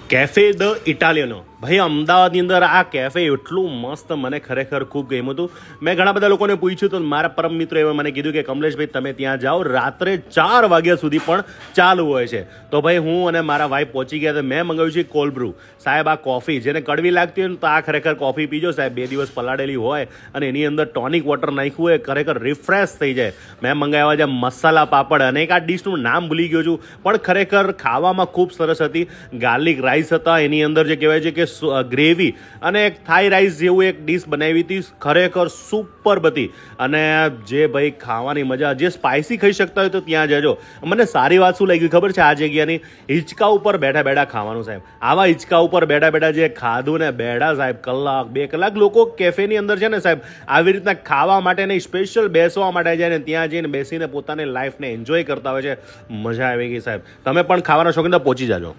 Cafe the ઇટાલિયનો ભાઈ અમદાવાદની અંદર આ કેફે એટલું મસ્ત મને ખરેખર ખૂબ ગમ્યું હતું. મેં ઘણા બધા લોકોને પૂછ્યું તો મારા પરમ મિત્રો એવા મને કીધું કે કમલેશભાઈ તમે ત્યાં જાઓ, રાત્રે 4 વાગ્યા સુધી પણ ચાલુ હોય છે. તો ભાઈ હું અને મારા વાઈફ પહોંચી ગયા. તો મેં મંગાવ્યું છે કોલ્ડ બ્રુ. સાહેબ આ કોફી જેને કડવી લાગતી હોય ને તો આ ખરેખર કોફી પીજો સાહેબ. 2 દિવસ પલાળેલી હોય અને એની અંદર ટોનિક વોટર નાખ્યું હોય, ખરેખર રિફ્રેશ થઈ જાય. મેં મંગાવ્યા છે મસાલા પાપડ અને એક આ ડિશનું નામ ભૂલી ગયો છું પણ ખરેખર ખાવામાં ખૂબ સરસ હતી. ગાર્લિક રાઈસ હતા, એની અંદર જે કહેવાય છે કે ગ્રેવી અને એક થાઈ રાઈસ જેવું એક ડીશ બનાવી હતી, ખરેખર સુપર હતી. અને જે ભાઈ ખાવાની મજા, જે સ્પાઇસી ખાઈ શકતા હોય તો ત્યાં જજો. મને સારી વાત શું લાગી ખબર છે આ જગ્યાની? હિંચકા ઉપર બેઠા બેઠા ખાવાનું સાહેબ. આવા હિંચકા ઉપર બેઠા બેઠા જે ખાધું ને બેઠા સાહેબ, કલાક 2 કલાક લોકો કેફેની અંદર છે ને સાહેબ આવી રીતના ખાવા માટે નહીં, સ્પેશિયલ બેસવા માટે જાય ને ત્યાં જઈને બેસીને પોતાની લાઈફને એન્જોય કરતા હોય છે. મજા આવી ગઈ સાહેબ. તમે પણ ખાવાના શોખીન તો પહોંચી જાજો.